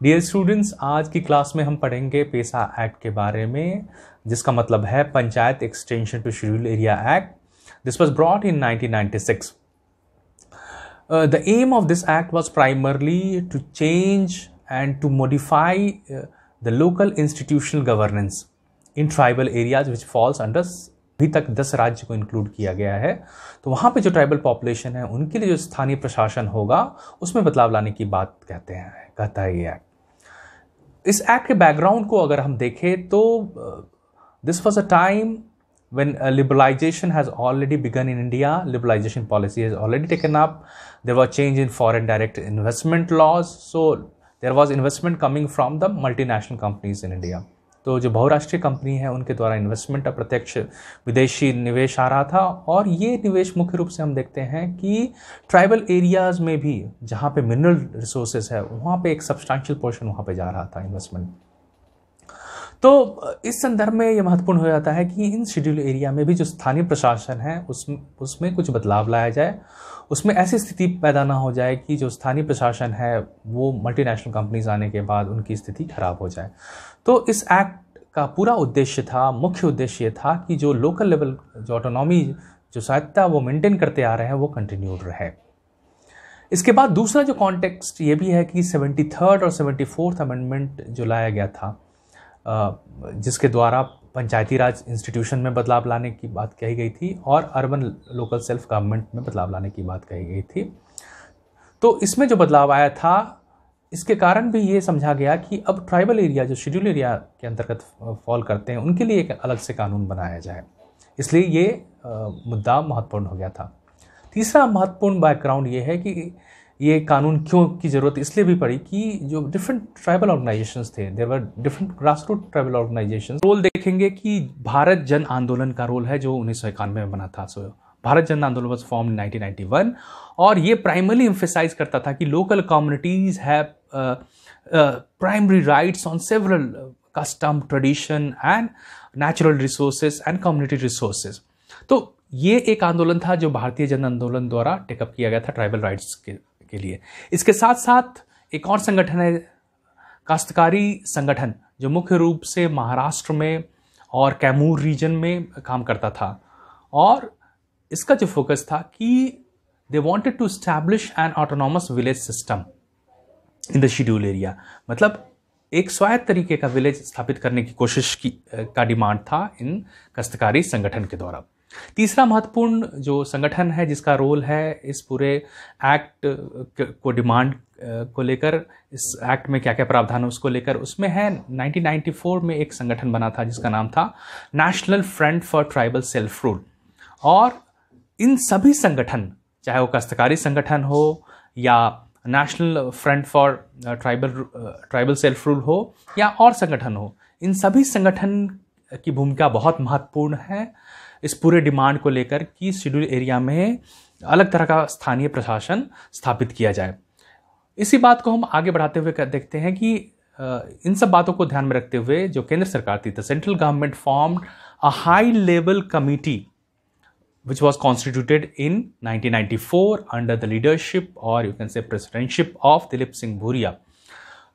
Dear students, आज की class में हम पढ़ेंगे पेसा एक्ट के बारे में, जिसका मतलब है panchayat extension to schedule area act. This was brought in 1996. The aim of this act was primarily to change and to modify the local institutional governance in tribal areas which falls under. अभी तक 10 राज्य को include किया गया है, तो वहाँ पे जो ट्राइबल पॉपुलेशन है उनके लिए जो स्थानीय प्रशासन होगा उसमें बदलाव लाने की बात कहता है ये एक्ट. इस एक्ट के बैकग्राउंड को अगर हम देखें तो this was a time when liberalization has already begun in India. Liberalization policy has already taken up. There was change in foreign direct investment laws, so there was investment coming from the multinational companies in India. तो जो बहुराष्ट्रीय company है उनके द्वारा investment, अप्रत्यक्ष विदेशी निवेश आ रहा था, और ये निवेश मुख्य रूप से हम देखते हैं कि ट्राइबल एरियाज में भी जहाँ पे मिनरल रिसोर्सेज है वहाँ पे एक सब्सटैंशियल पोर्शन वहाँ पे जा रहा था इन्वेस्टमेंट. तो इस संदर्भ में ये महत्वपूर्ण हो जाता है कि इन शेड्यूल एरिया में भी जो स्थानीय प्रशासन है उसमें कुछ बदलाव लाया जाए. उसमें ऐसी स्थिति पैदा ना हो जाए कि जो स्थानीय प्रशासन है वो मल्टीनेशनल कंपनीज आने के बाद उनकी स्थिति खराब हो जाए. तो इस एक्ट का पूरा उद्देश्य था, मुख्य उद्देश्य ये था कि जो लोकल लेवल जो ऑटोनॉमी, जो स्वायत्तता वो मेंटेन करते आ रहे हैं वो कंटिन्यूड रहे. इसके बाद दूसरा जो कॉन्टेक्स्ट ये भी है कि 73rd और 74th अमेंडमेंट जो लाया गया था, जिसके द्वारा पंचायती राज इंस्टीट्यूशन में बदलाव लाने की बात कही गई थी और अर्बन लोकल सेल्फ गवर्नमेंट में बदलाव लाने की बात कही गई थी. तो इसमें जो बदलाव आया था, इसके कारण भी ये समझा गया कि अब ट्राइबल एरिया जो शेड्यूल एरिया के अंतर्गत फॉल करते हैं उनके लिए एक अलग से कानून बनाया जाए. इसलिए ये मुद्दा महत्वपूर्ण हो गया था. तीसरा महत्वपूर्ण बैकग्राउंड ये है कि ये कानून क्यों की ज़रूरत इसलिए भी पड़ी कि जो डिफरेंट ट्राइबल ऑर्गेनाइजेशंस थे, there were different grassroot tribal organisations. Role देखेंगे कि भारत जन आंदोलन का रोल है जो 1991 में बना था. सो भारत जन आंदोलन वाज फॉर्म इन 1991, और ये प्राइमरली एम्फेसाइज करता था कि local communities have primary rights on several custom, tradition and natural resources and community resources. तो ये एक आंदोलन था जो भारतीय जन आंदोलन द्वारा टेकअप किया गया था ट्राइबल राइट्स के लिए. इसके साथ साथ एक और संगठन है काश्तकारी संगठन, जो मुख्य रूप से महाराष्ट्र में और कैमूर रीजन में काम करता था, और इसका जो फोकस था कि they wanted to establish an autonomous village system in the schedule area. मतलब एक स्वायत्त तरीके का विलेज स्थापित करने की कोशिश का डिमांड था इन काश्तकारी संगठन के द्वारा. तीसरा महत्वपूर्ण जो संगठन है जिसका रोल है इस पूरे एक्ट को डिमांड को लेकर, इस एक्ट में क्या क्या प्रावधान है उसको लेकर, उसमें है 1994 में एक संगठन बना था जिसका नाम था national front for tribal self rule. और इन सभी संगठन, चाहे वो काश्तकारी संगठन हो या national front for tribal self rule हो या और संगठन हो, इन सभी संगठन की भूमिका बहुत महत्वपूर्ण है इस पूरे डिमांड को लेकर कि शेड्यूल एरिया में अलग तरह का स्थानीय प्रशासन स्थापित किया जाए. इसी बात को हम आगे बढ़ाते हुए देखते हैं कि इन सब बातों को ध्यान में रखते हुए जो केंद्र सरकार थी, the central government formed a high level committee which was constituted in 1994 under the leadership, or you can say presidentship, of Dilip Singh Bhuria.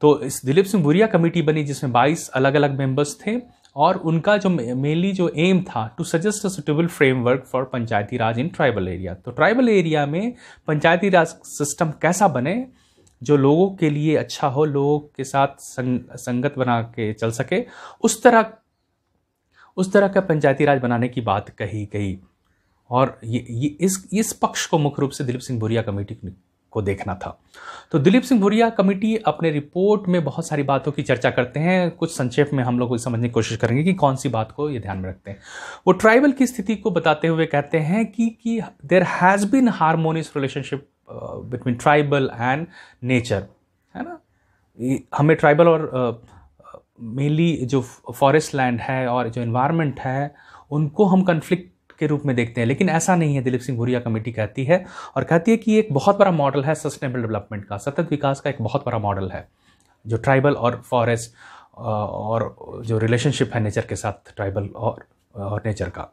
तो इस दिलीप सिंह भूरिया कमेटी बनी जिसमें 22 अलग अलग मेंबर्स थे, और उनका जो मेनली जो एम था to suggest a suitable framework for panchayati raj in tribal area. तो ट्राइबल एरिया में पंचायती राज सिस्टम कैसा बने जो लोगों के लिए अच्छा हो, लोगों के साथ संगत बना के चल सके, उस तरह का पंचायती राज बनाने की बात कही गई. और इस पक्ष को मुख्य रूप से दिलीप सिंह भूरिया कमेटी को देखना था. तो दिलीप सिंह भूरिया कमेटी अपने रिपोर्ट में बहुत सारी बातों की चर्चा करते हैं. कुछ संक्षेप में हम लोग समझने की कोशिश करेंगे कि कौन सी बात को ये ध्यान में रखते हैं. वो ट्राइबल की स्थिति को बताते हुए कहते हैं कि there has been harmonious relationship between tribal and nature, है ना. हमें ट्राइबल और मेनली जो फॉरेस्ट लैंड है और जो एनवायरनमेंट है उनको हम कन्फ्लिक्ट के रूप में देखते हैं, लेकिन ऐसा नहीं है. दिलीप सिंह भूरिया कमेटी कहती है, और कहती है कि एक बहुत बड़ा मॉडल है सस्टेनेबल डेवलपमेंट का, सतत विकास का एक बहुत बड़ा मॉडल है जो ट्राइबल और फॉरेस्ट और जो रिलेशनशिप है नेचर के साथ, ट्राइबल और नेचर का.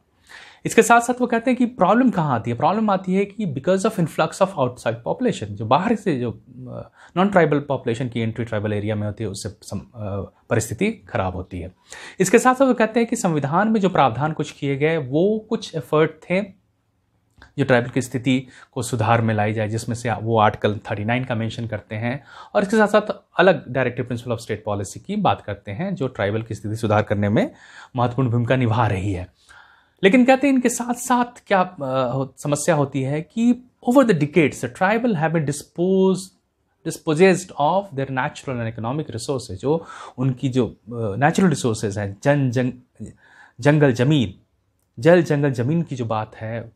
इसके साथ साथ वो कहते हैं कि प्रॉब्लम कहाँ आती है, प्रॉब्लम आती है कि because of influx of outside population, जो बाहर से जो नॉन ट्राइबल पॉपुलेशन की एंट्री ट्राइबल एरिया में होती है, उससे परिस्थिति खराब होती है। इसके साथ साथ वो कहते हैं कि संविधान में जो प्रावधान कुछ किए गए वो कुछ एफर्ट थे जो ट्राइबल की स्थिति को सुधार में लाई जाए, जिसमें से वो आर्टिकल 39 का मेंशन करते हैं, और इसके साथ साथ अलग directive principle of state policy की बात करते हैं जो ट्राइबल की स्थिति सुधार करने में महत्वपूर्ण भूमिका निभा रही है। लेकिन कहते हैं इनके साथ साथ क्या समस्या होती है कि over the decades tribal have been dispossessed of their natural and economic resources, जो उनकी जो नेचुरल रिसोर्सेज हैं, जंगल जमीन, जल जंगल जमीन की जो बात है,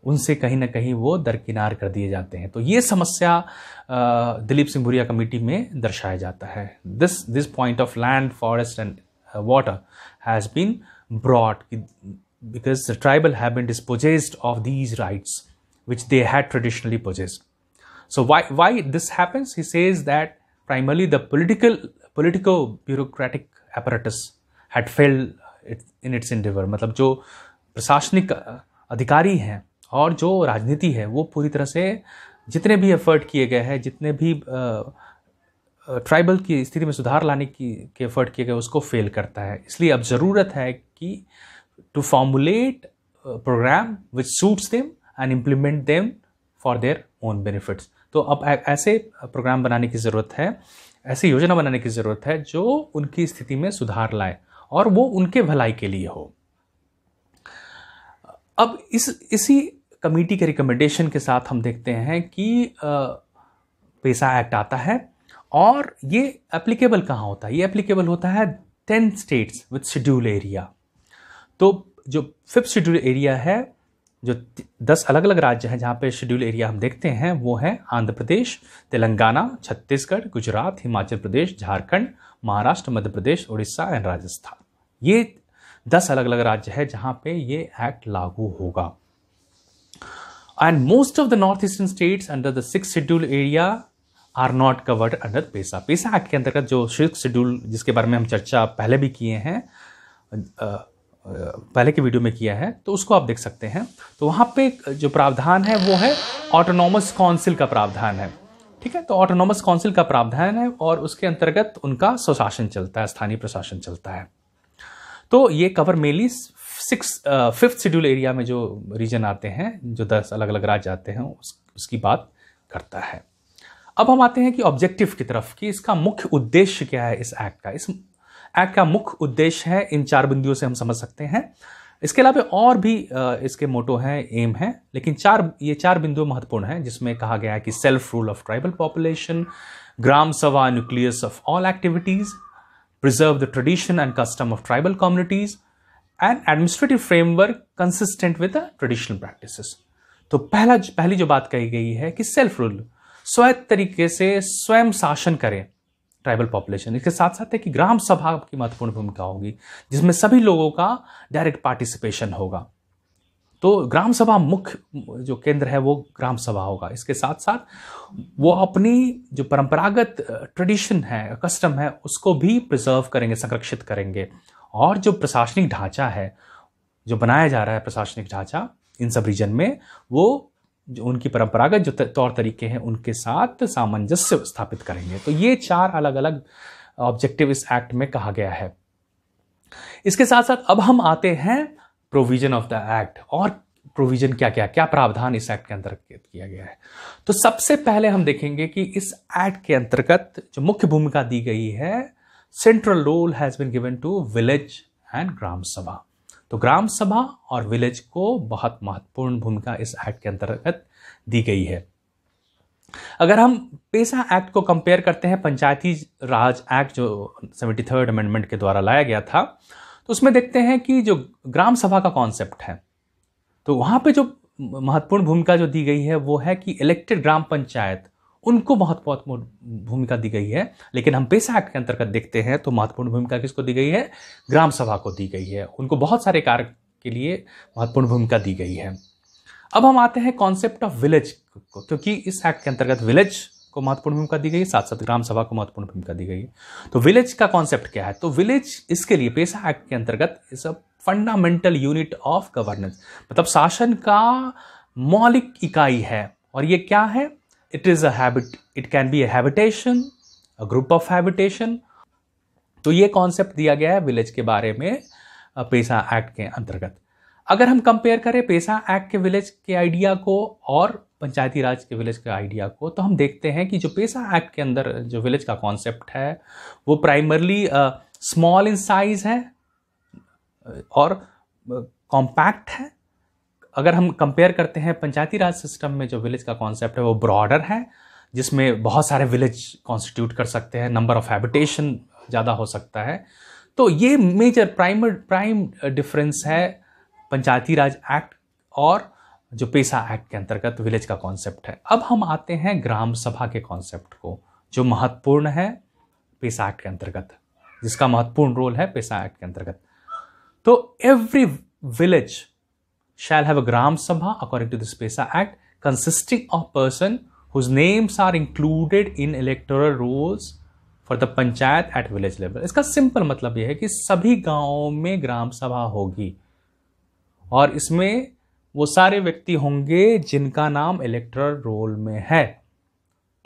उनसे कहीं ना कहीं वो दरकिनार कर दिए जाते हैं। तो ये समस्या दिलीप सिंह भुरिया कमेटी में दर्शाया जाता है। This point of land, forest and water has been brought because the tribal have been dispossessed of these rights which they had traditionally possessed. So why this happens? He says that primarily the politico-bureaucratic apparatus had failed in its endeavor. मतलब जो प्रशासनिक अधिकारी हैं और जो राजनीति है वो पूरी तरह से जितने भी एफर्ट किए गए हैं, जितने भी ट्राइबल की स्थिति में सुधार लाने के एफर्ट किए गए, उसको फेल करता है। इसलिए अब ज़रूरत है कि to formulate a program which suits them and implement them for their own benefits. तो अब ऐसे प्रोग्राम बनाने की ज़रूरत है, ऐसी योजना बनाने की ज़रूरत है जो उनकी स्थिति में सुधार लाए और वो उनके भलाई के लिए हो। अब इसी कमेटी के रिकमेंडेशन के साथ हम देखते हैं कि पेसा एक्ट आता है, और ये एप्लीकेबल कहाँ होता है? ये एप्लीकेबल होता है 10 स्टेट्स विद शेड्यूल एरिया। तो जो 5th शेड्यूल एरिया है, जो 10 अलग अलग राज्य हैं जहाँ पे शेड्यूल एरिया हम देखते हैं, वो है आंध्र प्रदेश, तेलंगाना, छत्तीसगढ़, गुजरात, हिमाचल प्रदेश, झारखंड, महाराष्ट्र, मध्य प्रदेश, उड़ीसा एंड राजस्थान। ये 10 अलग अलग राज्य है जहाँ पे ये एक्ट लागू होगा। And most of the north eastern states under the 6th schedule area are not covered under PESA. PESA act के अंतर्गत जो 6th शेड्यूल, जिसके बारे में हम चर्चा पहले भी किए हैं, पहले के वीडियो में किया है, तो उसको आप देख सकते हैं। तो वहाँ पे जो प्रावधान है वो है ऑटोनॉमस काउंसिल का प्रावधान है। ठीक है, तो ऑटोनॉमस काउंसिल का प्रावधान है और उसके अंतर्गत उनका स्वशासन चलता है, स्थानीय प्रशासन चलता है। तो ये cover mainly 5th schedule area में जो रीजन आते हैं, जो 10 अलग अलग राज्य आते हैं, उसकी बात करता है। अब हम आते हैं कि ऑब्जेक्टिव की तरफ, कि इसका मुख्य उद्देश्य क्या है इस एक्ट का। इस एक्ट का मुख्य उद्देश्य है, इन 4 बिंदुओं से हम समझ सकते हैं। इसके अलावा और भी इसके मोटो हैं, एम है, लेकिन ये 4 बिंदु महत्वपूर्ण हैं, जिसमें कहा गया है कि self rule of tribal population, gram sabha nucleus of all activities, preserve the tradition and custom of tribal communities and administrative framework consistent with the traditional practices. तो पहली जो बात कही गई है कि सेल्फ रूल, स्वायत्त तरीके से स्वयं शासन करें ट्राइबल पॉपुलेशन। इसके साथ साथ है कि ग्राम सभा की महत्वपूर्ण भूमिका होगी, जिसमें सभी लोगों का डायरेक्ट पार्टिसिपेशन होगा। तो ग्राम सभा मुख्य जो केंद्र है वो ग्राम सभा होगा। इसके साथ साथ वो अपनी जो परंपरागत ट्रेडिशन है, कस्टम है, उसको भी प्रिजर्व करेंगे, संरक्षित करेंगे। और जो प्रशासनिक ढांचा है जो बनाया जा रहा है, प्रशासनिक ढांचा इन सब रीजन में, वो जो उनकी परंपरागत जो तौर तरीके हैं उनके साथ सामंजस्य स्थापित करेंगे। तो ये 4 अलग अलग ऑब्जेक्टिव इस एक्ट में कहा गया है। इसके साथ साथ अब हम आते हैं प्रोविजन ऑफ द एक्ट, और प्रोविजन क्या प्रावधान इस एक्ट के अंतर्गत किया गया है। तो सबसे पहले हम देखेंगे कि इस एक्ट के अंतर्गत जो मुख्य भूमिका दी गई है, central role has been given to village and gram sabha. तो ग्राम सभा और विलेज को बहुत महत्वपूर्ण भूमिका इस एक्ट के अंतर्गत दी गई है। अगर हम पेसा एक्ट को कंपेयर करते हैं पंचायती राज एक्ट जो 73rd अमेंडमेंट के द्वारा लाया गया था, तो उसमें देखते हैं कि जो ग्राम सभा का कॉन्सेप्ट है, तो वहां पे जो महत्वपूर्ण भूमिका जो दी गई है वो है कि इलेक्टेड ग्राम पंचायत, उनको महत्वपूर्ण भूमिका दी गई है। लेकिन हम पेसा एक्ट के अंतर्गत देखते हैं तो महत्वपूर्ण भूमिका किसको दी गई है? ग्राम सभा को दी गई है। उनको बहुत सारे कार्य के लिए महत्वपूर्ण भूमिका दी गई है। अब हम आते हैं कॉन्सेप्ट ऑफ विलेज को, क्योंकि इस एक्ट के अंतर्गत विलेज को महत्वपूर्ण भूमिका दी गई है, साथ साथ ग्राम सभा को महत्वपूर्ण भूमिका दी गई है। तो विलेज का कॉन्सेप्ट क्या है? तो विलेज इसके लिए पेसा एक्ट के अंतर्गत is a fundamental unit of governance, मतलब शासन का मौलिक इकाई है। और ये क्या है? It is a habit, it can be a habitation, a group of habitation. तो ये कॉन्सेप्ट दिया गया है विलेज के बारे में पेसा एक्ट के अंतर्गत। अगर हम कंपेयर करें पेसा एक्ट के विलेज के आइडिया को और पंचायती राज के विलेज के आइडिया को, तो हम देखते हैं कि जो पेसा एक्ट के अंदर जो विलेज का कॉन्सेप्ट है वो प्राइमरली स्मॉल इन साइज है और कॉम्पैक्ट है। अगर हम कंपेयर करते हैं पंचायती राज सिस्टम में जो विलेज का कॉन्सेप्ट है वो ब्रॉडर है, जिसमें बहुत सारे विलेज कॉन्स्टिट्यूट कर सकते हैं, नंबर ऑफ हैबिटेशन ज़्यादा हो सकता है। तो ये मेजर प्राइम डिफरेंस है पंचायती राज एक्ट और जो पेसा एक्ट के अंतर्गत विलेज का कॉन्सेप्ट है। अब हम आते हैं ग्राम सभा के कॉन्सेप्ट को, जो महत्वपूर्ण है पेसा एक्ट के अंतर्गत, जिसका महत्वपूर्ण रोल है पेसा एक्ट के अंतर्गत। तो every village shall have a gram sabha according to this PESA Act, consisting of person whose names are included in electoral rolls for the panchayat at village level। इसका सिंपल मतलब यह है कि सभी गांवों में ग्राम सभा होगी और इसमें वो सारे व्यक्ति होंगे जिनका नाम इलेक्टोरल रोल में है,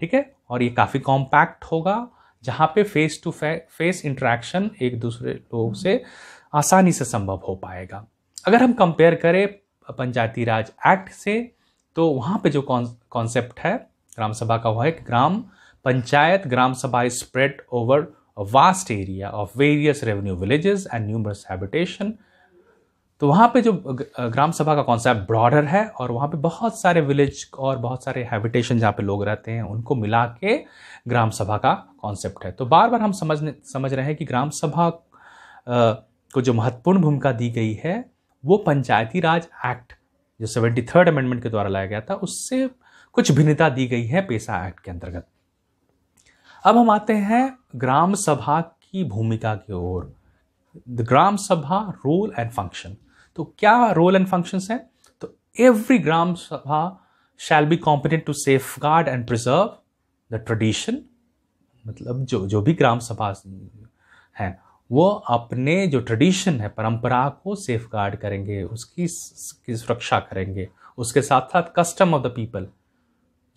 ठीक है। और ये काफ़ी कॉम्पैक्ट होगा, जहाँ पे फेस टू फेस इंटरेक्शन एक दूसरे लोग से आसानी से संभव हो पाएगा। अगर हम कंपेयर करें पंचायती राज एक्ट से, तो वहाँ पे जो कॉन्सेप्ट है ग्राम सभा का वो है कि ग्राम पंचायत ग्राम sabha is spread over a vast area of various revenue villages and numerous habitation. तो वहाँ पे जो ग्राम सभा का कॉन्सेप्ट ब्रॉडर है और वहाँ पे बहुत सारे विलेज और बहुत सारे हैबिटेशन जहाँ पे लोग रहते हैं उनको मिला के ग्राम सभा का कॉन्सेप्ट है। तो बार बार हम समझ रहे हैं कि ग्राम सभा को जो महत्वपूर्ण भूमिका दी गई है वो पंचायती राज एक्ट जो 73rd अमेंडमेंट के द्वारा लाया गया था उससे कुछ भिन्नता दी गई है पेसा एक्ट के अंतर्गत। अब हम आते हैं ग्राम सभा की भूमिका की ओर। द ग्राम सभा रोल एंड फंक्शन। तो क्या रोल एंड फंक्शंस हैं? तो every gram sabha shall be competent to safeguard and preserve the tradition, मतलब जो भी ग्राम सभा है वो अपने जो ट्रेडिशन है, परंपरा को सेफगार्ड करेंगे, उसकी सुरक्षा करेंगे, उसके साथ साथ कस्टम ऑफ द पीपल,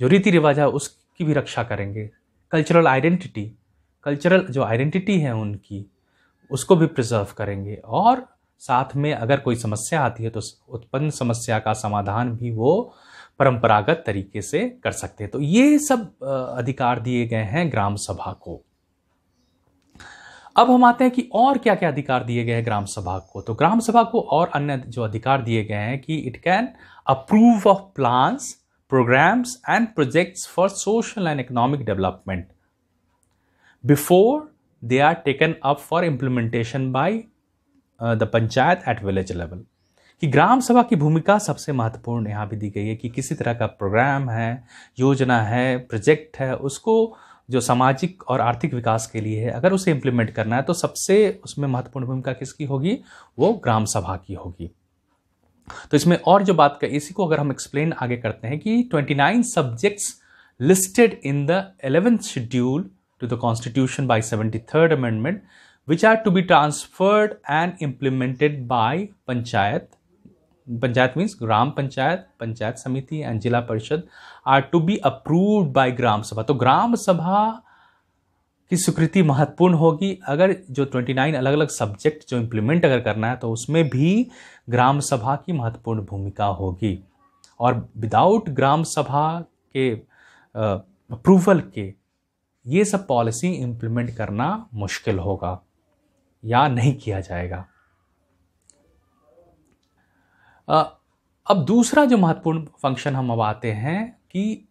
जो रीति रिवाज है उसकी भी रक्षा करेंगे। कल्चरल जो आइडेंटिटी है उनकी, उसको भी प्रिजर्व करेंगे। और साथ में अगर कोई समस्या आती है तो उत्पन्न समस्या का समाधान भी वो परंपरागत तरीके से कर सकते हैं। तो ये सब अधिकार दिए गए हैं ग्राम सभा को। अब हम आते हैं कि और क्या क्या अधिकार दिए गए हैं ग्राम सभा को। तो ग्राम सभा को और अन्य जो अधिकार दिए गए हैं कि it can approve of plans, programs and projects for social and economic development before they are taken up for implementation by the panchayat at village level. कि ग्राम सभा की भूमिका सबसे महत्वपूर्ण यहाँ भी दी गई है कि किसी तरह का प्रोग्राम है, योजना है, प्रोजेक्ट है, उसको जो सामाजिक और आर्थिक विकास के लिए है, अगर उसे इम्प्लीमेंट करना है तो सबसे उसमें महत्वपूर्ण भूमिका किसकी होगी? वो ग्राम सभा की होगी। तो इसमें और जो बात का इसी को अगर हम एक्सप्लेन आगे करते हैं कि 29 subjects listed in the 11th schedule to the constitution by 73rd amendment which are to be transferred and implemented by panchayat means gram panchayat, panchayat samiti and zila parishad are to be approved by gram sabha. तो ग्राम सभा की स्वीकृति महत्वपूर्ण होगी। अगर जो 29 अलग अलग सब्जेक्ट जो इम्प्लीमेंट अगर करना है तो उसमें भी ग्राम सभा की महत्वपूर्ण भूमिका होगी। और विदाउट ग्राम सभा के अप्रूवल के ये सब पॉलिसी इम्प्लीमेंट करना मुश्किल होगा या नहीं किया जाएगा। अब दूसरा जो महत्वपूर्ण फंक्शन हम अब आते हैं कि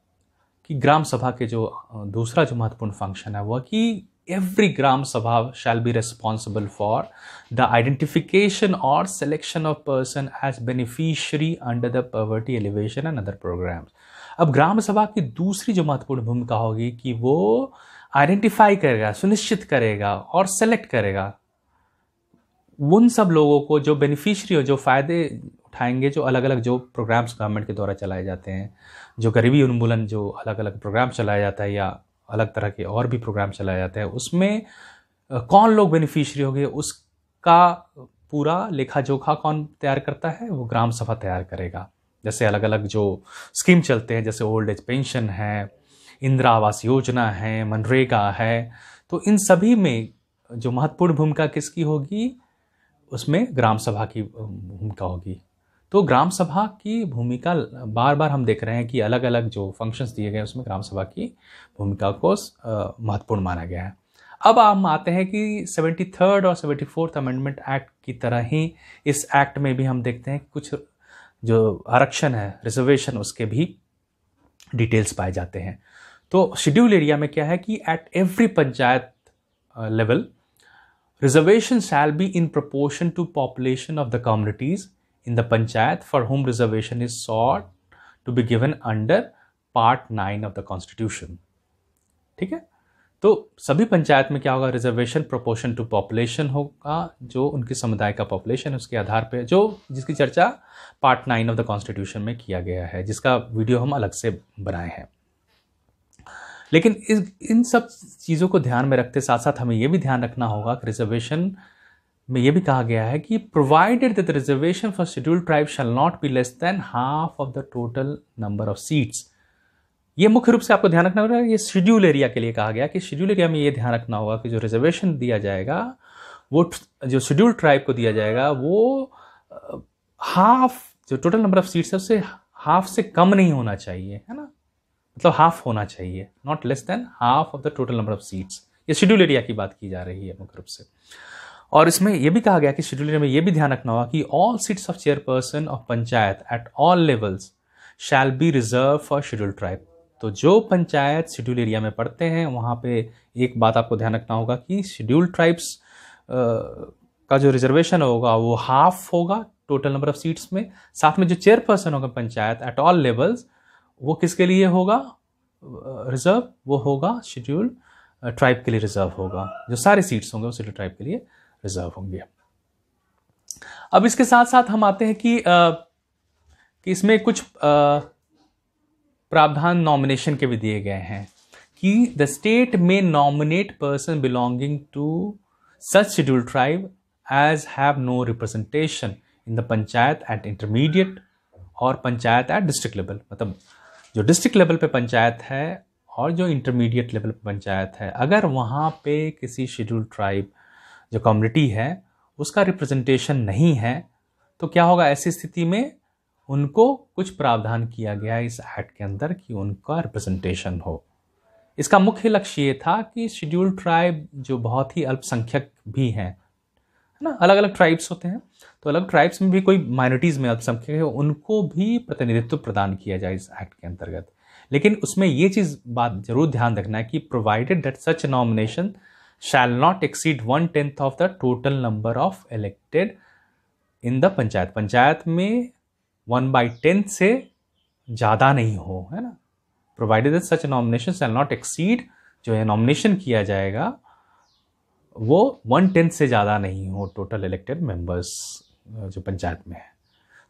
ग्राम सभा के जो दूसरा जो महत्वपूर्ण फंक्शन है वह कि every gram sabha shall be responsible for the identification और selection of person as beneficiary under the poverty alleviation and other programmes. अब ग्राम सभा की दूसरी जो महत्वपूर्ण भूमिका होगी कि वो आइडेंटिफाई करेगा, सुनिश्चित करेगा और सेलेक्ट करेगा उन सब लोगों को जो बेनिफिशियरी हो, जो फ़ायदे उठाएंगे, जो अलग अलग जो प्रोग्राम्स गवर्नमेंट के द्वारा चलाए जाते हैं, जो गरीबी उन्मूलन जो अलग अलग प्रोग्राम चलाया जाता है या अलग तरह के और भी प्रोग्राम चलाए जाते हैं, उसमें कौन लोग बेनिफिशियरी होंगे उसका पूरा लेखा जोखा कौन तैयार करता है? वो ग्राम सभा तैयार करेगा। जैसे अलग अलग जो स्कीम चलते हैं, जैसे ओल्ड एज पेंशन है, इंदिरा आवास योजना है, मनरेगा है, तो इन सभी में जो महत्वपूर्ण भूमिका किसकी होगी? उसमें ग्राम सभा की भूमिका होगी। तो ग्राम सभा की भूमिका बार बार हम देख रहे हैं कि अलग अलग जो फंक्शंस दिए गए उसमें ग्राम सभा की भूमिका को महत्वपूर्ण माना गया है। अब हम आते हैं कि 73rd और 74th अमेंडमेंट एक्ट की तरह ही इस एक्ट में भी हम देखते हैं कुछ जो आरक्षण है, रिजर्वेशन, उसके भी डिटेल्स पाए जाते हैं। तो शेड्यूल एरिया में क्या है कि at every panchayat level reservation shall be in proportion to population of the communities in the panchayat for whom reservation is sought to be given under part 9 of the constitution। ठीक है, तो सभी पंचायत में क्या होगा? रिजर्वेशन प्रोपोर्शन टू पॉपुलेशन होगा, जो उनके समुदाय का पॉपुलेशन है उसके आधार पे, जो जिसकी चर्चा पार्ट 9 ऑफ द कॉन्स्टिट्यूशन में किया गया है, जिसका वीडियो हम अलग से बनाए हैं। लेकिन इन सब चीज़ों को ध्यान में रखते साथ साथ हमें यह भी ध्यान रखना होगा कि रिजर्वेशन में यह भी कहा गया है कि provided that the reservation for scheduled tribe shall not be less than half of the total number of seats. ये मुख्य रूप से आपको ध्यान रखना होगा, ये शेड्यूल एरिया के लिए कहा गया कि शेड्यूल एरिया में ये ध्यान रखना होगा कि जो रिजर्वेशन दिया जाएगा, वो जो शेड्यूल ट्राइब को दिया जाएगा, वो हाफ, जो टोटल नंबर ऑफ सीट्स है उससे हाफ से कम नहीं होना चाहिए, है ना, मतलब हाफ होना चाहिए, not less than half of the total number of seats. ये शेड्यूल एरिया की बात की जा रही है मुख्य रूप से। और इसमें यह भी कहा गया कि शेड्यूल एरिया में यह भी ध्यान रखना होगा कि all seats of chairperson of panchayat at all levels shall be reserve for schedule tribe. तो जो पंचायत शेड्यूल एरिया में पढ़ते हैं वहाँ पे एक बात आपको ध्यान रखना होगा कि शेड्यूल ट्राइब्स का जो रिजर्वेशन होगा वो हाफ होगा टोटल नंबर ऑफ सीट्स में। साथ में जो चेयरपर्सन होगा पंचायत एट ऑल लेवल्स, वो किसके लिए होगा रिजर्व? वो होगा शेड्यूल ट्राइब के लिए रिजर्व होगा। जो सारे सीट्स होंगे वो शेड्यूल ट्राइब के लिए रिजर्व होंगे। अब इसके साथ साथ हम आते हैं कि इसमें कुछ प्रावधान नॉमिनेशन के भी दिए गए हैं कि the state may nominate person belonging to such schedule tribe as have no representation in the panchayat at intermediate or panchayat at district level. मतलब जो डिस्ट्रिक्ट लेवल पे पंचायत है और जो इंटरमीडिएट लेवल पे पंचायत है, अगर वहाँ पे किसी शेड्यूल ट्राइब जो कम्युनिटी है उसका रिप्रेजेंटेशन नहीं है तो क्या होगा? ऐसी स्थिति में उनको कुछ प्रावधान किया गया इस एक्ट के अंदर कि उनका रिप्रेजेंटेशन हो। इसका मुख्य लक्ष्य ये था कि शेड्यूल ट्राइब जो बहुत ही अल्पसंख्यक भी हैं, है ना, अलग अलग ट्राइब्स होते हैं, तो अलग ट्राइब्स में भी कोई माइनॉरिटीज़ में अल्पसंख्यक है, उनको भी प्रतिनिधित्व प्रदान किया जाए इस एक्ट के अंतर्गत। लेकिन उसमें ये चीज़ बात जरूर ध्यान रखना है कि provided that such nomination shall not exceed 1/10 of the total number of elected in the panchayat. Panchayat में 1/10 से ज़्यादा नहीं हो, है ना। Provided that such nomination shall not exceed, जो है नॉमिनेशन किया जाएगा वो 1/10 से ज़्यादा नहीं हो टोटल इलेक्टेड मेंबर्स जो पंचायत में है।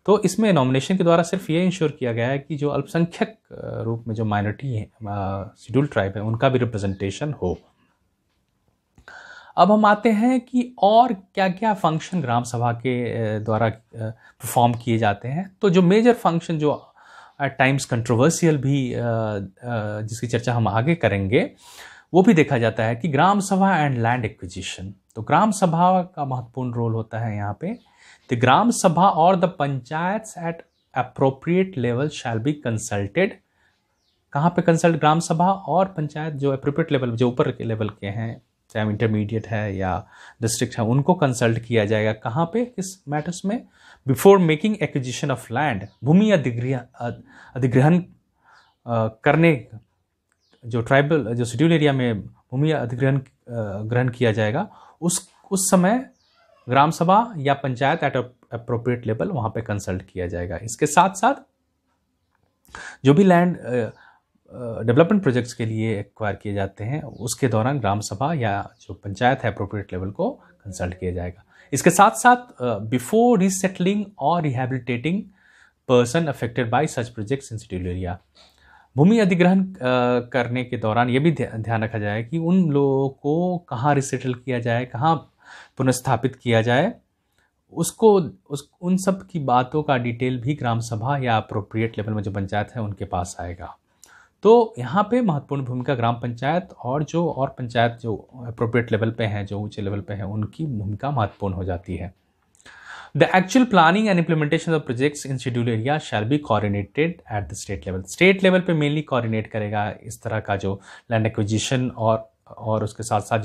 तो इसमें नॉमिनेशन के द्वारा सिर्फ ये इंश्योर किया गया है कि जो अल्पसंख्यक रूप में जो माइनॉरिटी है, शेड्यूल ट्राइब है, उनका भी रिप्रेजेंटेशन हो। अब हम आते हैं कि और क्या क्या फंक्शन ग्राम सभा के द्वारा परफॉर्म किए जाते हैं। तो जो मेजर फंक्शन जो एट टाइम्स कंट्रोवर्शियल भी जिसकी चर्चा हम आगे करेंगे, वो भी देखा जाता है कि ग्राम सभा एंड लैंड एक्विजिशन। तो ग्राम सभा का महत्वपूर्ण रोल होता है यहाँ पे। The gram sabha or the panchayats eight appropriate level shall B consulted. कहाँ पे कंसल्ट? ग्राम सभा और पंचायत जो अप्रोप्रिएट लेवल, जो ऊपर के लेवल के हैं, चाहे इंटरमीडिएट है या डिस्ट्रिक्ट है, उनको कंसल्ट किया जाएगा। कहाँ पे? किस मैटर्स में? Before making acquisition of land, भूमि अधिग्रहण करने, जो ट्राइबल जो शेड्यूल एरिया में भूमि अधिग्रहण ग्रहण किया जाएगा, उस समय ग्राम सभा या पंचायत एट अप्रोप्रिएट लेवल वहाँ पे कंसल्ट किया जाएगा। इसके साथ साथ जो भी लैंड डेवलपमेंट प्रोजेक्ट्स के लिए एक्वायर किए जाते हैं उसके दौरान ग्राम सभा या जो पंचायत है अप्रोप्रिएट लेवल को कंसल्ट किया जाएगा। इसके साथ साथ बिफोर रीसेटलिंग और rehabilitating person affected by such projects in schedule area, भूमि अधिग्रहण करने के दौरान ये भी ध्यान रखा जाए कि उन लोगों को कहाँ रिसेटल किया जाए, कहाँ पुनर्स्थापित किया जाए, उन सब की बातों का डिटेल भी ग्राम सभा या अप्रोप्रिएट लेवल में जो पंचायत है उनके पास आएगा। तो यहाँ पे महत्वपूर्ण भूमिका ग्राम पंचायत और पंचायत जो अप्रोप्रिएट लेवल पे हैं, जो ऊंचे लेवल पे हैं, उनकी भूमिका महत्वपूर्ण हो जाती है। The actual planning and implementation of projects in scheduled area shall be coordinated at the state level. State level पे मेनली कोऑर्डिनेट करेगा इस तरह का जो लैंड एक्विजिशन और उसके साथ साथ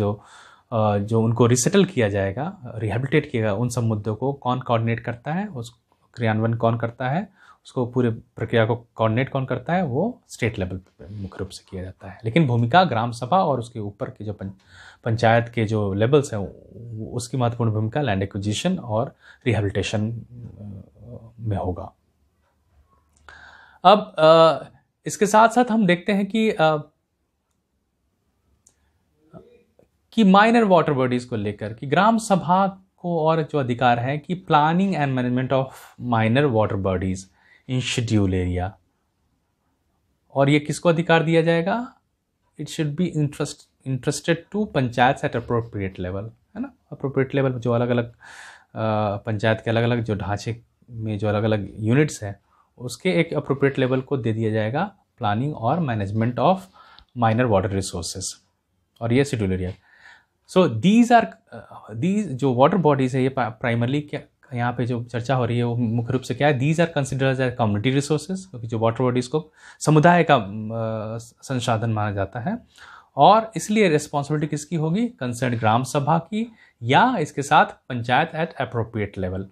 जो उनको रिसेटल किया जाएगा, रिहेबिलिटेट किया उन सब मुद्दों को कौन कोऑर्डिनेट करता है, उस क्रियान्वयन कौन करता है, उसको पूरे प्रक्रिया को कोऑर्डिनेट कौन करता है, वो स्टेट लेवल पर मुख्य रूप से किया जाता है। लेकिन भूमिका ग्राम सभा और उसके ऊपर के जो पंचायत के जो लेवल्स हैं उसकी महत्वपूर्ण भूमिका लैंड एक्विजिशन और रिहेबिलिटेशन में होगा। अब इसके साथ साथ हम देखते हैं कि माइनर वाटर बॉडीज को लेकर कि ग्राम सभा को और जो अधिकार है कि planning and management of minor water bodies in schedule area, और ये किसको अधिकार दिया जाएगा? It should be interested to panchayat at appropriate level, है ना। अप्रोप्रिएट लेवल जो अलग अलग पंचायत के अलग अलग जो ढांचे में जो अलग अलग यूनिट्स हैं उसके एक अप्रोप्रिएट लेवल को दे दिया जाएगा प्लानिंग और management of minor water resources, और ये शेड्यूल एरिया। सो दीज जो वाटर बॉडीज है ये प्राइमरली क्या यहाँ पे जो चर्चा हो रही है वो मुख्य रूप से क्या है? These are considered as community resources, क्योंकि जो वाटर बॉडीज को समुदाय का संसाधन माना जाता है, और इसलिए रिस्पॉन्सिबिलिटी किसकी होगी? कंसर्न ग्राम सभा की या इसके साथ panchayat at appropriate level,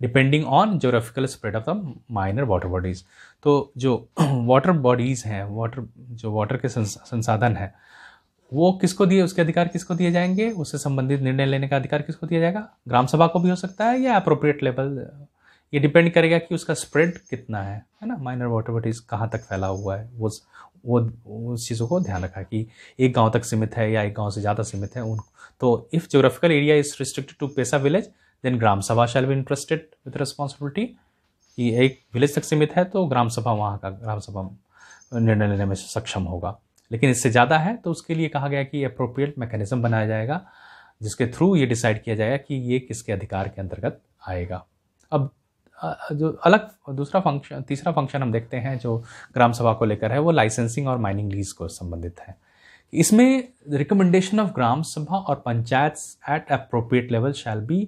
depending on geographical spread of the minor water bodies. तो जो वाटर बॉडीज हैं, वाटर के संसाधन है, वो किसको दिए, उसके अधिकार किसको दिए जाएंगे? उससे संबंधित निर्णय लेने का अधिकार किसको दिया जाएगा? ग्राम सभा को भी हो सकता है या अप्रोप्रिएट लेवल। ये डिपेंड करेगा कि उसका स्प्रेड कितना है ना, माइनर वाटर बॉडीज कहाँ तक फैला हुआ है, वो उस चीज़ों को ध्यान रखा कि एक गांव तक सीमित है या एक गांव से ज़्यादा सीमित है। तो if geographical area is restricted to PESA village then gram sabha shall be interested with responsibility कि एक विलेज तक सीमित है तो ग्राम सभा निर्णय लेने में सक्षम होगा। लेकिन इससे ज़्यादा है तो उसके लिए कहा गया कि अप्रोप्रिएट मैकेनिज्म बनाया जाएगा जिसके थ्रू ये डिसाइड किया जाएगा कि ये किसके अधिकार के अंतर्गत आएगा। अब जो तीसरा फंक्शन हम देखते हैं जो ग्राम सभा को लेकर है वो लाइसेंसिंग और माइनिंग लीज को संबंधित है। इसमें रिकमेंडेशन ऑफ ग्राम सभा और panchayat at appropriate level shall be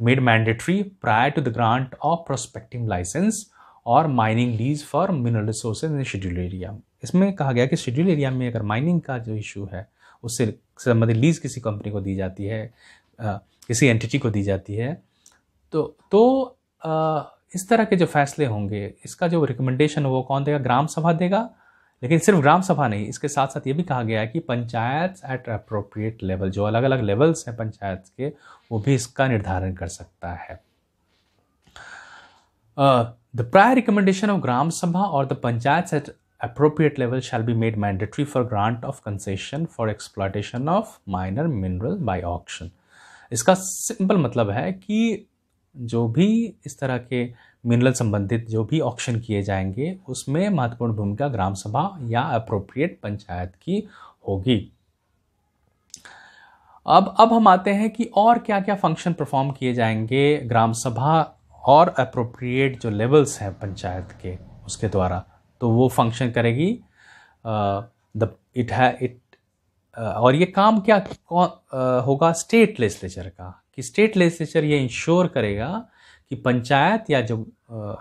made mandatory prior to the grant of prospective licence और mining lease for mineral resources in schedule area. इसमें कहा गया कि शेड्यूल एरिया में अगर माइनिंग का जो इशू है उससे संबंधित लीज किसी कंपनी को दी जाती है, किसी एंटिटी को दी जाती है, तो इस तरह के जो फैसले होंगे इसका जो रिकमेंडेशन है वो कौन देगा? ग्राम सभा देगा। लेकिन सिर्फ ग्राम सभा नहीं, इसके साथ साथ ये भी कहा गया है कि पंचायत एट अप्रोप्रिएट लेवल, जो अलग अलग लेवल्स हैं पंचायत के, वो भी इसका निर्धारण कर सकता है। The prior recommendation of gram sabha or the panchayat at appropriate level shall be made mandatory for grant of concession for exploitation of minor mineral by auction। इसका सिंपल मतलब है कि जो भी इस तरह के मिनरल संबंधित जो भी ऑक्शन किए जाएंगे उसमें महत्वपूर्ण भूमिका ग्राम सभा या अप्रोप्रिएट पंचायत की होगी। अब हम आते हैं कि और क्या क्या फंक्शन परफॉर्म किए जाएंगे ग्राम सभा और अप्रोप्रिएट जो लेवल्स हैं पंचायत के उसके द्वारा। तो वो फंक्शन करेगी और ये काम क्या होगा? स्टेट लेजिस्लेचर का, कि स्टेट लेजिस्लेचर ये इंश्योर करेगा कि पंचायत या जो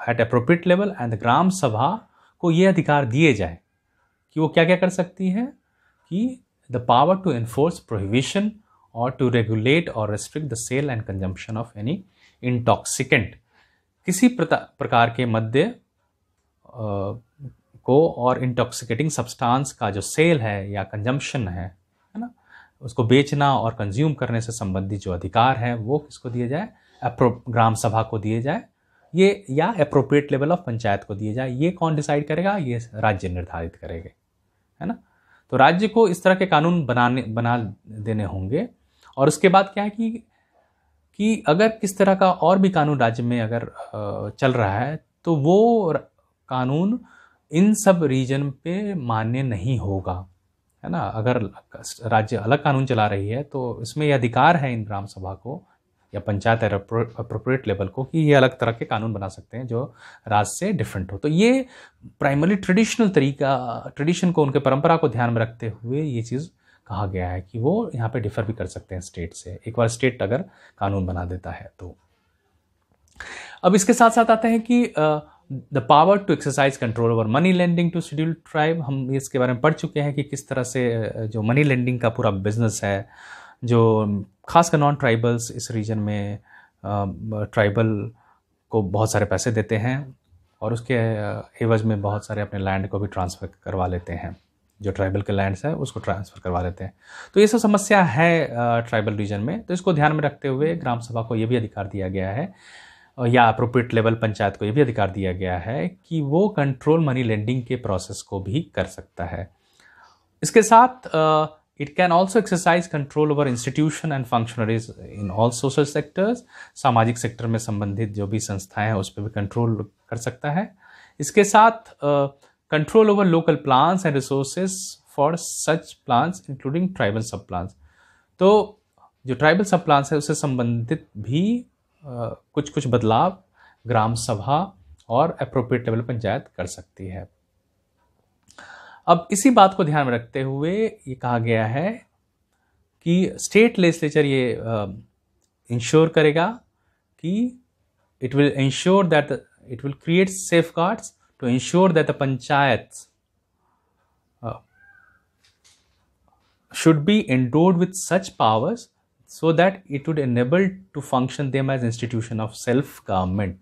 eight appropriate level and gram सभा को ये अधिकार दिए जाए कि वो क्या क्या कर सकती है, कि the power to enforce prohibition or to regulate or restrict the sale and consumption of any intoxicant, किसी प्रकार के मद्य को और इंटॉक्सिकेटिंग सब्सटेंस का जो सेल है या कंजम्पशन है ना, उसको बेचना और कंज्यूम करने से संबंधित जो अधिकार है वो किसको दिए जाए? ग्राम सभा को दिए जाए, ये या अप्रोप्रिएट लेवल ऑफ पंचायत को दिए जाए। ये कौन डिसाइड करेगा? ये राज्य निर्धारित करेंगे, है ना। तो राज्य को इस तरह के कानून बना देने होंगे। और उसके बाद क्या है कि अगर किस तरह का और भी कानून राज्य में अगर चल रहा है तो वो कानून इन सब रीजन पे मान्य नहीं होगा, है ना। अगर राज्य अलग कानून चला रही है तो इसमें यह अधिकार है इन ग्राम सभा को या पंचायत अप्रोप्रिएट लेवल को कि ये अलग तरह के कानून बना सकते हैं जो राज्य से डिफरेंट हो। तो ये प्राइमरी ट्रेडिशन को, उनके परंपरा को ध्यान में रखते हुए ये चीज़ कहा गया है कि वो यहाँ पे डिफर भी कर सकते हैं स्टेट से, एक बार स्टेट अगर कानून बना देता है तो। अब इसके साथ साथ आते हैं कि the power to exercise control over money lending to scheduled tribe. हम इसके बारे में पढ़ चुके हैं कि किस तरह से जो मनी लेंडिंग का पूरा बिजनेस है, जो खासकर नॉन ट्राइबल्स इस रीजन में ट्राइबल को बहुत सारे पैसे देते हैं और उसके एवज में बहुत सारे अपने लैंड को भी ट्रांसफ़र करवा लेते हैं, जो ट्राइबल के लैंड्स है उसको ट्रांसफ़र करवा लेते हैं। तो ये सब समस्या है ट्राइबल रीजन में। तो इसको ध्यान में रखते हुए ग्राम सभा को ये भी अधिकार दिया गया है, या अप्रोप्रिएट लेवल पंचायत को ये भी अधिकार दिया गया है कि वो कंट्रोल मनी लेंडिंग के प्रोसेस को भी कर सकता है। इसके साथ it can also exercise control over institution and functionaries in all social sectors. सामाजिक सेक्टर में संबंधित जो भी संस्थाएं हैं उस पर भी कंट्रोल कर सकता है। इसके साथ control over local plans and resources for such plans including tribal सब प्लान्स। तो जो ट्राइबल सब प्लान्स है उससे संबंधित भी कुछ कुछ बदलाव ग्राम सभा और अप्रोप्रिएट लेवल पंचायत कर सकती है। अब इसी बात को ध्यान में रखते हुए ये कहा गया है कि स्टेट लेजिस्लेचर ये इंश्योर करेगा कि it will ensure that it will create safeguards to ensure that the panchayat should be endowed with such powers so that it would enable to function them as institution of self-government.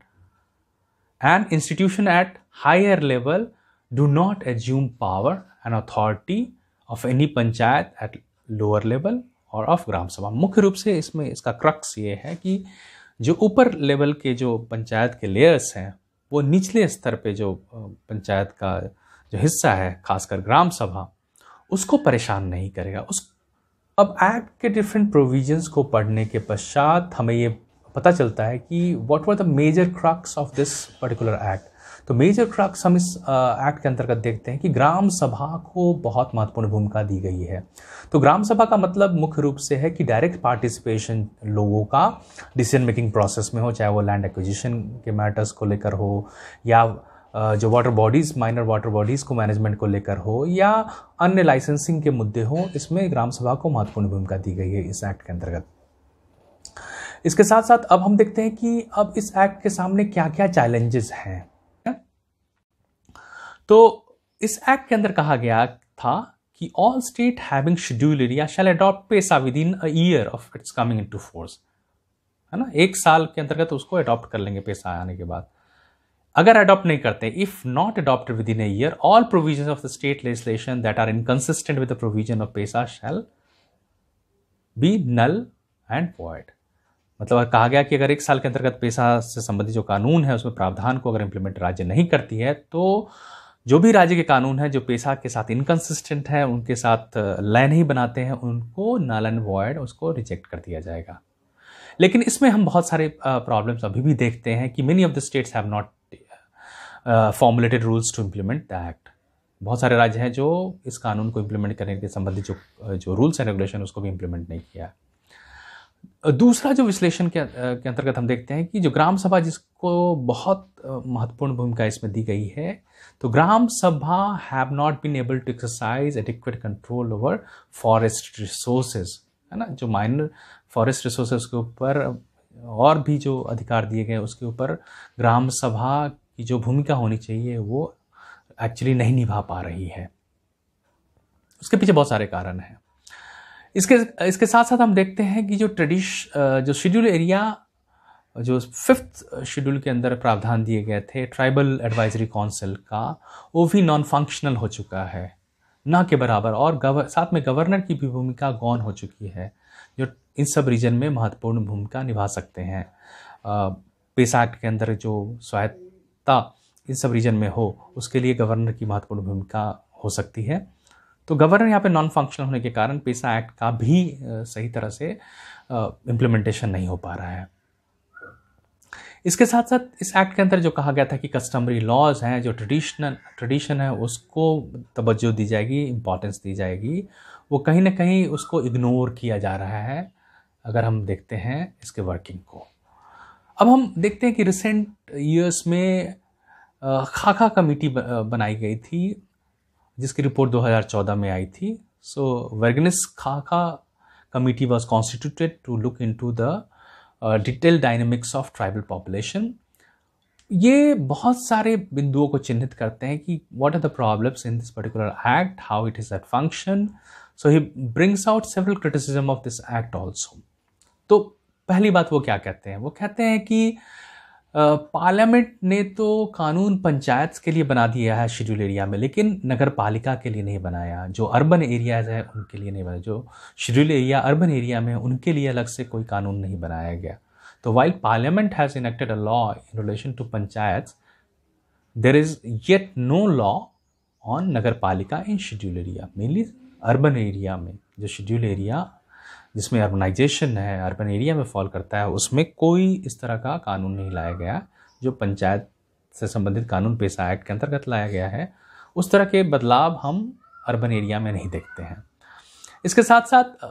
An institution at higher level do not assume power and authority of any panchayat at lower level or of ग्राम सभा। मुख्य रूप से इसमें इसका crux ये है कि जो ऊपर लेवल के जो पंचायत के लेयर्स हैं वो निचले स्तर पे जो पंचायत का जो हिस्सा है खासकर ग्राम सभा उसको परेशान नहीं करेगा। अब एक्ट के डिफरेंट प्रोविजंस को पढ़ने के पश्चात हमें ये पता चलता है कि what were the major crux of this particular act. तो मेजर क्रक्स हम इस एक्ट के अंतर्गत देखते हैं कि ग्राम सभा को बहुत महत्वपूर्ण भूमिका दी गई है। तो ग्राम सभा का मतलब मुख्य रूप से है कि डायरेक्ट पार्टिसिपेशन लोगों का डिसीजन मेकिंग प्रोसेस में हो, चाहे वो लैंड एक्विजिशन के मैटर्स को लेकर हो या जो water bodies, minor water bodies को मैनेजमेंट को लेकर हो या अन्य लाइसेंसिंग के मुद्दे हो, इसमें ग्राम सभा को महत्वपूर्ण भूमिका दी गई है इस एक्ट के अंतर्गत। इसके साथ साथ अब हम देखते हैं कि अब इस एक्ट के सामने क्या क्या चैलेंजेस हैं। तो इस एक्ट के अंदर कहा गया था कि all state having schedule area shall adopt PESA within a year of its coming into force, है ना, 1 साल के अंतर्गत उसको अडॉप्ट कर लेंगे पेसा आने के बाद। अगर अडॉप्ट नहीं करते, if not adopted within a year, all provisions of the state legislation that are inconsistent with the provision of PESA shall be null and void. मतलब कहा गया कि अगर 1 साल के अंतर्गत पेसा से संबंधित जो कानून है उसमें प्रावधान को अगर इंप्लीमेंट राज्य नहीं करती है तो जो भी राज्य के कानून है जो पेसा के साथ इनकंसिस्टेंट है, उनके साथ लय नहीं बनाते हैं, उनको नल एंड वॉइड उसको रिजेक्ट कर दिया जाएगा। लेकिन इसमें हम बहुत सारे प्रॉब्लम्स अभी भी देखते हैं कि many of the states have not formulated rules to implement the act. बहुत सारे राज्य हैं जो इस कानून को इम्प्लीमेंट करने के संबंधित जो रूल्स एंड रेगुलेशन उसको भी इम्प्लीमेंट नहीं किया। दूसरा जो विश्लेषण के अंतर्गत हम देखते हैं कि जो ग्राम सभा जिसको बहुत महत्वपूर्ण भूमिका इसमें दी गई है, तो gram sabha have not been able to exercise adequate control over forest resources, है ना, जो माइनर फॉरेस्ट रिसोर्सेज के ऊपर और भी जो अधिकार दिए गए उसके ऊपर ग्राम सभा की जो भूमिका होनी चाहिए वो एक्चुअली नहीं निभा पा रही है। उसके पीछे बहुत सारे कारण हैं। इसके साथ साथ हम देखते हैं कि जो शेड्यूल एरिया जो 5th शेड्यूल के अंदर प्रावधान दिए गए थे ट्राइबल एडवाइजरी काउंसिल का, वो भी नॉन फंक्शनल हो चुका है, ना के बराबर, और साथ में गवर्नर की भी भूमिका गौन हो चुकी है जो इन सब रीजन में महत्वपूर्ण भूमिका निभा सकते हैं। पेसा एक्ट के अंदर जो स्वायत्ता इन सब रीजन में हो उसके लिए गवर्नर की महत्वपूर्ण भूमिका हो सकती है। तो गवर्नर यहाँ पे नॉन फंक्शनल होने के कारण पेसा एक्ट का भी सही तरह से इम्प्लीमेंटेशन नहीं हो पा रहा है। इसके साथ साथ इस एक्ट के अंदर जो कहा गया था कि कस्टमरी लॉज हैं, जो ट्रेडिशन है उसको तवज्जो दी जाएगी, इम्पॉर्टेंस दी जाएगी, वो कहीं ना कहीं उसको इग्नोर किया जा रहा है अगर हम देखते हैं इसके वर्किंग को। अब हम देखते हैं कि रिसेंट ईयर्स में खाका कमेटी बनाई गई थी, जिसकी रिपोर्ट 2014 में आई थी। सो वर्गनिस खाका committee was constituted to look into the detail dynamics of tribal population. ये बहुत सारे बिंदुओं को चिन्हित करते हैं कि what are the problems in this particular act, how it is at function. So he brings out several criticism of this act also. तो पहली बात वो क्या कहते हैं, वो कहते हैं कि पार्लियामेंट ने तो कानून पंचायत के लिए बना दिया है शेड्यूल एरिया में, लेकिन नगर पालिका के लिए नहीं बनाया। जो अर्बन एरियाज है उनके लिए नहीं बनाया, जो शेड्यूल एरिया अर्बन एरिया में उनके लिए अलग से कोई कानून नहीं बनाया गया। तो while Parliament has enacted a law in relation to panchayat, there is yet no law on nagar palika in schedule area, mainly urban area में। जो शेड्यूल एरिया जिसमें अर्बनाइजेशन है, अर्बन एरिया में फॉल करता है, उसमें कोई इस तरह का कानून नहीं लाया गया जो पंचायत से संबंधित कानून पेशा एक्ट के अंतर्गत लाया गया है। उस तरह के बदलाव हम अर्बन एरिया में नहीं देखते हैं। इसके साथ साथ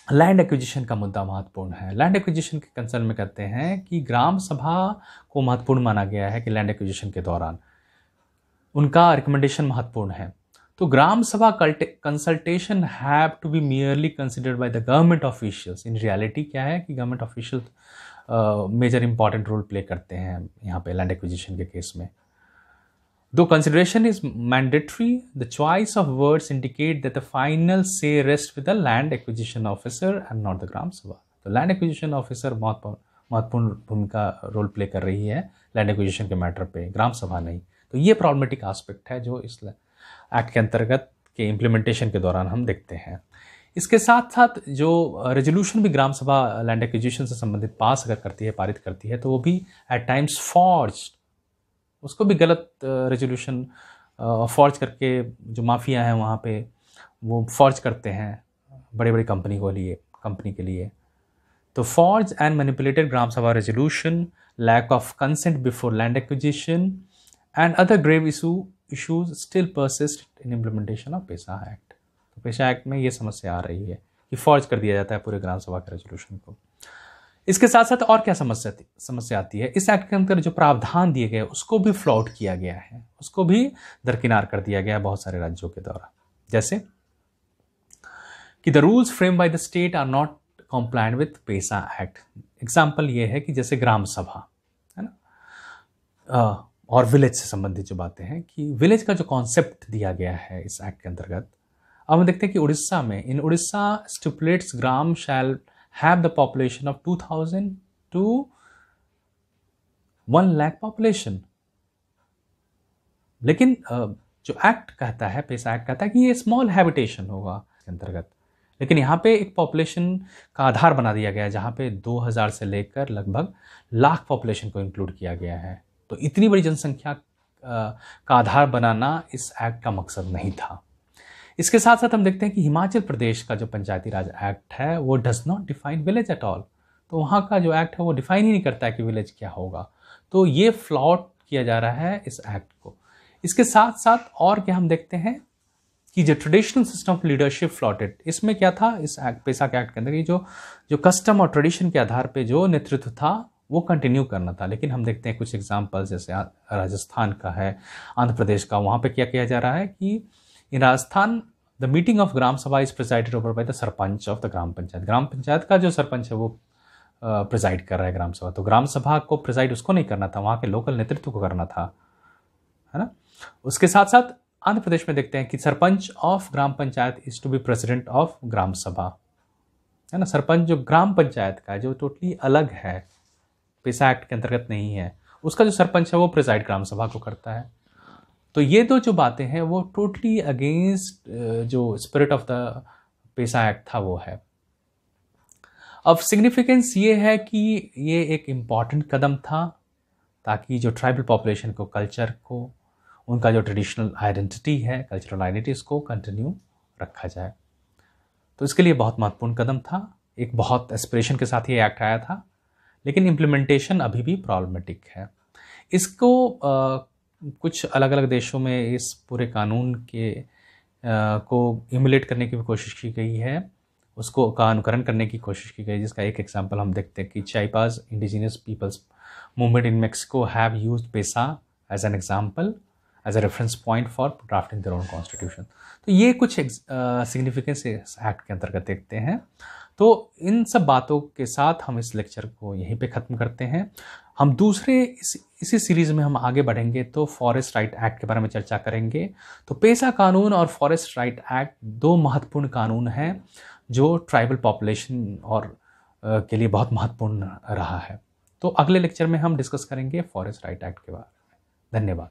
लैंड एक्विजिशन का मुद्दा महत्वपूर्ण है। लैंड एक्विजिशन के कंसर्न में कहते हैं कि ग्राम सभा को महत्वपूर्ण माना गया है कि लैंड एक्विजिशन के दौरान उनका रिकमेंडेशन महत्वपूर्ण है। तो gram sabha consultation have to be merely considered by the government officials. In reality क्या है कि government official major important role play करते हैं यहाँ पे लैंड एक्विजिशन के केस में। दो consideration is mandatory, the choice of words indicate that the final say rest with the land acquisition officer and not the gram sabha. तो लैंड एक्विजिशन ऑफिसर महत्वपूर्ण भूमिका रोल प्ले कर रही है लैंड एक्विजिशन के मैटर पे, ग्राम सभा नहीं। तो ये प्रॉब्लमेटिक एस्पेक्ट है जो इस एक्ट के अंतर्गत के इम्प्लीमेंटेशन के दौरान हम देखते हैं। इसके साथ साथ जो रेजोल्यूशन भी ग्राम सभा लैंड एक्विजिशन से संबंधित पास अगर करती है, पारित करती है, तो वो भी एट टाइम्स फॉर्ज्ड, उसको भी गलत रेजोल्यूशन फॉर्ज करके जो माफिया हैं वहाँ पे वो फॉर्ज करते हैं बड़ी बड़ी कंपनी के लिए। तो forge and manipulated gram sabha resolution, lack of consent before land acquisition and other grave issues still persist in implementation of PESA act. तो पेशा एक्ट में ये समस्या आ रही है कि फॉर्ज कर दिया जाता है पूरे ग्राम सभा के रेजोल्यूशन को। इसके साथ साथ और क्या समस्या आती है, इस एक्ट के अंदर जो प्रावधान दिए गए उसको भी फ्लॉट किया गया है, उसको भी दरकिनार कर दिया गया है बहुत सारे राज्यों के द्वारा। जैसे कि the rules frame by the state are not compliant with PESA act. Example ये है कि जैसे ग्राम सभा है ना, और विलेज से संबंधित जो बातें हैं कि विलेज का जो कॉन्सेप्ट दिया गया है इस एक्ट के अंतर्गत। अब हम देखते हैं कि उड़ीसा में, in Orissa stipulates gram shall have the population of 2000 to 1 lakh population. लेकिन जो एक्ट कहता है, पेशा एक्ट कहता है कि ये स्मॉल हैबिटेशन होगा इसके अंतर्गत, लेकिन यहाँ पे एक पॉपुलेशन का आधार बना दिया गया है जहाँ पे 2000 से लेकर लगभग लाख पॉपुलेशन को इंक्लूड किया गया है। तो इतनी बड़ी जनसंख्या का आधार बनाना इस एक्ट का मकसद नहीं था। इसके साथ साथ हम देखते हैं कि हिमाचल प्रदेश का जो पंचायती राज एक्ट है वो does not define village at all. तो वहाँ का जो एक्ट है वो डिफाइन ही नहीं करता है कि विलेज क्या होगा। तो ये फ्लॉट किया जा रहा है इस एक्ट को। इसके साथ साथ और क्या हम देखते हैं कि जो ट्रेडिशनल सिस्टम ऑफ लीडरशिप फ्लॉटेड, इसमें क्या था इस एक्ट, पेशा के एक्ट के अंदर ये जो कस्टम और ट्रेडिशन के आधार पे जो नेतृत्व था वो कंटिन्यू करना था। लेकिन हम देखते हैं कुछ एग्जाम्पल जैसे राजस्थान का है, आंध्र प्रदेश का, वहाँ पे क्या किया जा रहा है कि in Rajasthan the meeting of gram sabha is presided over by the sarpanch of the gram panchayat. Gram panchayat का जो सरपंच है वो प्रिजाइड कर रहा है ग्राम सभा। तो ग्राम सभा को प्रिजाइड उसको नहीं करना था, वहाँ के लोकल नेतृत्व को करना था, है ना। उसके साथ साथ आंध्र प्रदेश में देखते हैं कि sarpanch of gram panchayat is to be president of gram sabha, है ना। सरपंच जो ग्राम पंचायत का है, जो टोटली अलग है, पेशा एक्ट के अंतर्गत नहीं है, उसका जो सरपंच है वो प्रिजाइड ग्राम सभा को करता है। तो ये दो जो बातें हैं वो टोटली अगेंस्ट जो स्पिरिट ऑफ द पेशा एक्ट था वो है। अब सिग्निफिकेंस ये है कि ये एक इम्पॉर्टेंट कदम था ताकि जो ट्राइबल पॉपुलेशन को, कल्चर को, उनका जो ट्रेडिशनल आइडेंटिटी है, कल्चरल आइडेंटिटीज को कंटिन्यू रखा जाए। तो इसके लिए बहुत महत्वपूर्ण कदम था। एक बहुत एस्पिरेशन के साथ ये एक्ट आया था, लेकिन इम्प्लीमेंटेशन अभी भी प्रॉब्लमेटिक है। इसको कुछ अलग अलग देशों में इस पूरे कानून के को इमुलेट करने की भी कोशिश की गई है। उसको का अनुकरण करने की कोशिश की गई, जिसका एक एग्जांपल हम देखते हैं कि Chiapas indigenous peoples movement in Mexico have used PESA as an example as a reference point for drafting their own constitution. तो ये कुछ सिग्निफिकेंस इस एक्ट के अंतर्गत देखते हैं। तो इन सब बातों के साथ हम इस लेक्चर को यहीं पे ख़त्म करते हैं। हम दूसरे इसी सीरीज़ में हम आगे बढ़ेंगे तो फॉरेस्ट राइट एक्ट के बारे में चर्चा करेंगे। तो पेसा कानून और फॉरेस्ट राइट एक्ट दो महत्वपूर्ण कानून हैं जो ट्राइबल पॉपुलेशन और के लिए बहुत महत्वपूर्ण रहा है। तो अगले लेक्चर में हम डिस्कस करेंगे फॉरेस्ट राइट एक्ट के बारे में। धन्यवाद।